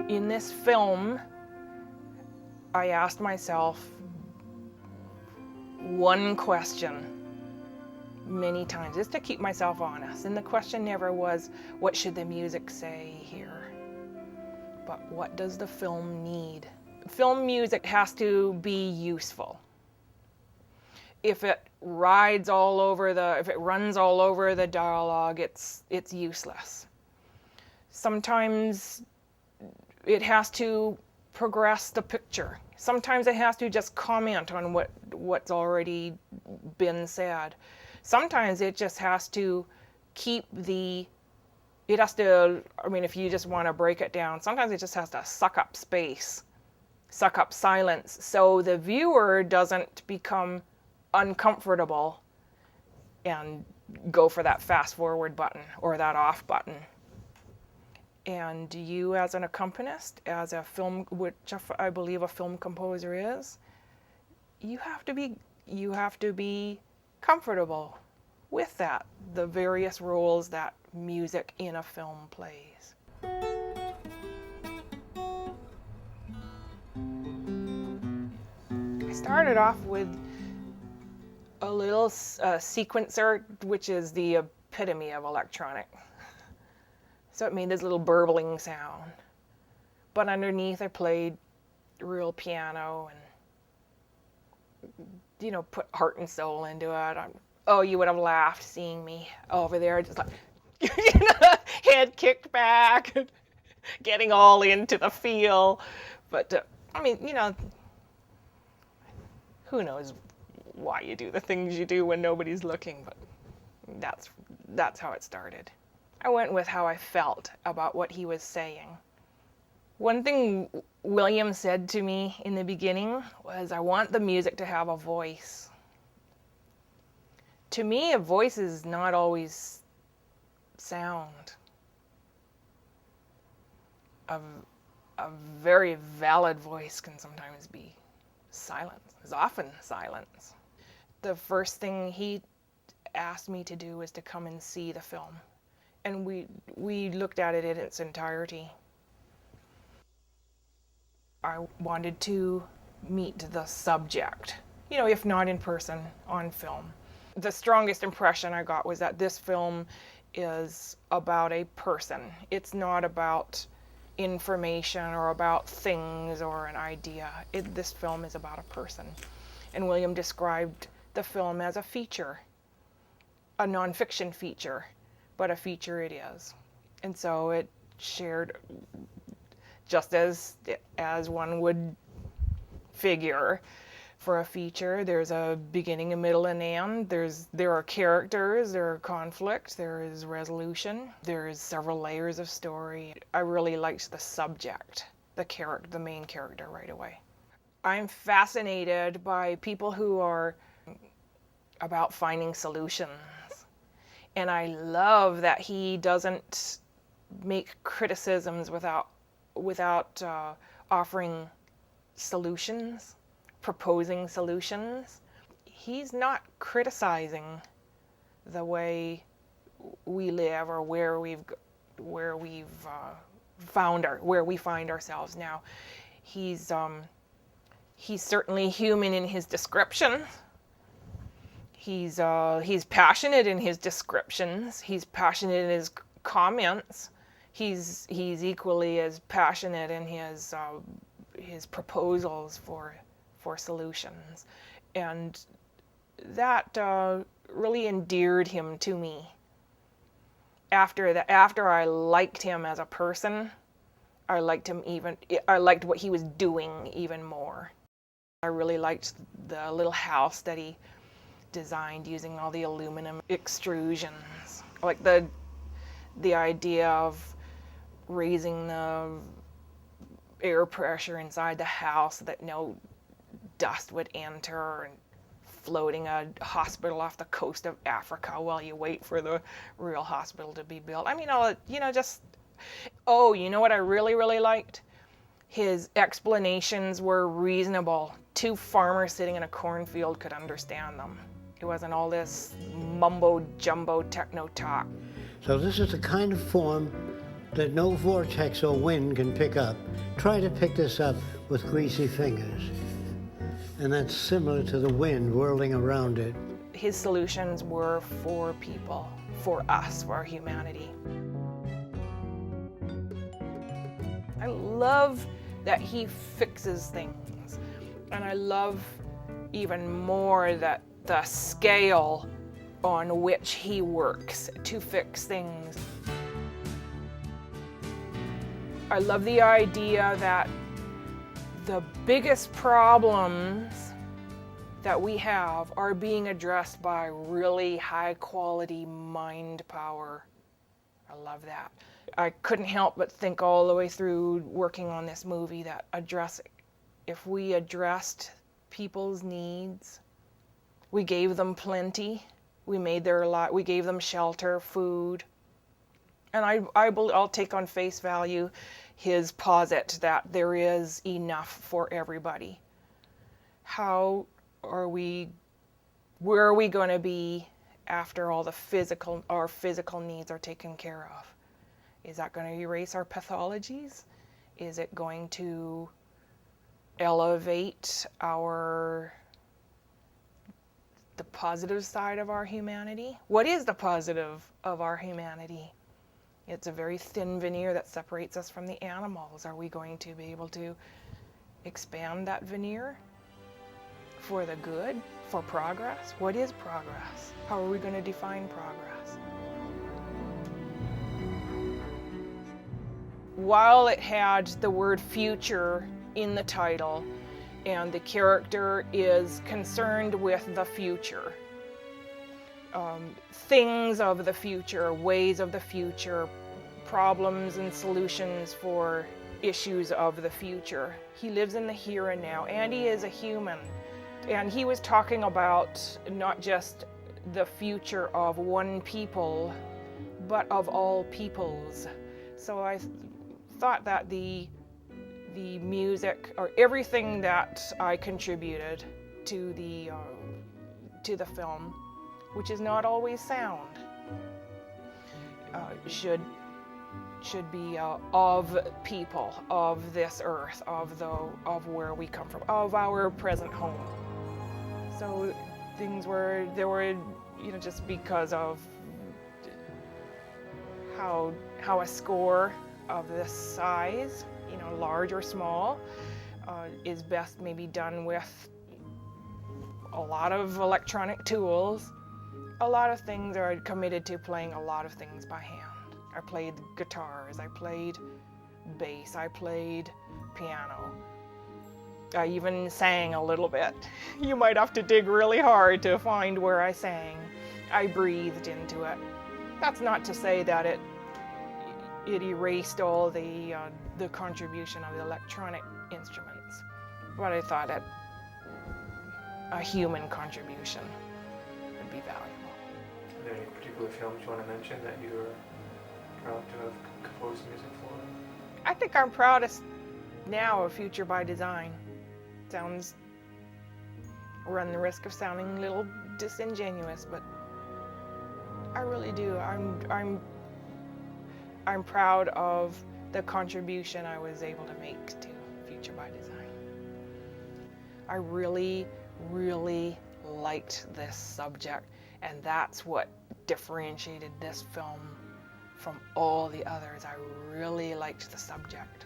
In this film, I asked myself one question many times, just to keep myself honest. And the question never was, what should the music say here? But what does the film need? Film music has to be useful. If it runs all over the dialogue, it's useless. Sometimes it has to progress the picture. Sometimes it has to just comment on what's already been said. Sometimes it just has to if you just want to break it down, sometimes it just has to suck up space, suck up silence, so the viewer doesn't become uncomfortable and go for that fast forward button or that off button. And you, as an accompanist, as a film, which I believe a film composer is, you have to be comfortable with that, the various roles that music in a film plays. I started off with a little sequencer, which is the epitome of electronic. So it made this little burbling sound. But underneath I played real piano and, put heart and soul into it. You would have laughed seeing me over there, just like, head kicked back, getting all into the feel. But, who knows why you do the things you do when nobody's looking, but that's how it started. I went with how I felt about what he was saying. One thing William said to me in the beginning was, I want the music to have a voice. To me, a voice is not always sound. A very valid voice can sometimes be silence, is often silence. The first thing he asked me to do was to come and see the film. And we looked at it in its entirety. I wanted to meet the subject, if not in person, on film. The strongest impression I got was that this film is about a person. It's not about information or about things or an idea. This film is about a person. And William described the film as a feature, a nonfiction feature, but a feature it is. And so it shared, just as one would figure for a feature, there's a beginning, a middle, and an end. There are characters, there are conflict, there is resolution, there is several layers of story. I really liked the subject, the main character right away. I'm fascinated by people who are about finding solutions. And I love that he doesn't make criticisms without offering solutions, proposing solutions. He's not criticizing the way we live or where we find ourselves now. He's certainly human in his description. He's passionate in his descriptions. He's passionate in his comments. He's equally as passionate in his proposals for solutions, and that really endeared him to me. After I liked him as a person, I liked what he was doing even more. I really liked the little house that he designed using all the aluminum extrusions. Like the idea of raising the air pressure inside the house so that no dust would enter, and floating a hospital off the coast of Africa while you wait for the real hospital to be built. You know what I really, really liked? His explanations were reasonable. 2 farmers sitting in a cornfield could understand them. It wasn't all this mumbo-jumbo techno talk. So this is the kind of form that no vortex or wind can pick up. Try to pick this up with greasy fingers. And that's similar to the wind whirling around it. His solutions were for people, for us, for our humanity. I love that he fixes things. And I love even more that the scale on which he works to fix things. I love the idea that the biggest problems that we have are being addressed by really high quality mind power. I love that. I couldn't help but think all the way through working on this movie that if we addressed people's needs, we gave them plenty, we gave them shelter, food, and I'll take on face value his posit that there is enough for everybody. Where are we going to be after all our physical needs are taken care of? Is that going to erase our pathologies? Is it going to elevate the positive side of our humanity? What is the positive of our humanity? It's a very thin veneer that separates us from the animals. Are we going to be able to expand that veneer for the good, for progress? What is progress? How are we going to define progress? While it had the word future in the title, and the character is concerned with the future, things of the future, ways of the future, problems and solutions for issues of the future. He lives in the here and now, and he is a human. And he was talking about not just the future of one people, but of all peoples. So I thought that the music, or everything that I contributed to the film, which is not always sound, should be of people, of this earth, of where we come from, of our present home. So there were, just because of how a score of this size, large or small, is best maybe done with a lot of electronic tools. A lot of things are committed to playing a lot of things by hand. I played guitars, I played bass, I played piano. I even sang a little bit. You might have to dig really hard to find where I sang. I breathed into it. That's not to say that it erased all the contribution of the electronic instruments, but I thought that a human contribution would be valuable. Are there any particular films you want to mention that you're proud to have composed music for? I think I'm proudest now of Future by Design. Run the risk of sounding a little disingenuous, but I really do. I'm proud of the contribution I was able to make to Future by Design. I really, really liked this subject, and that's what differentiated this film from all the others. I really liked the subject.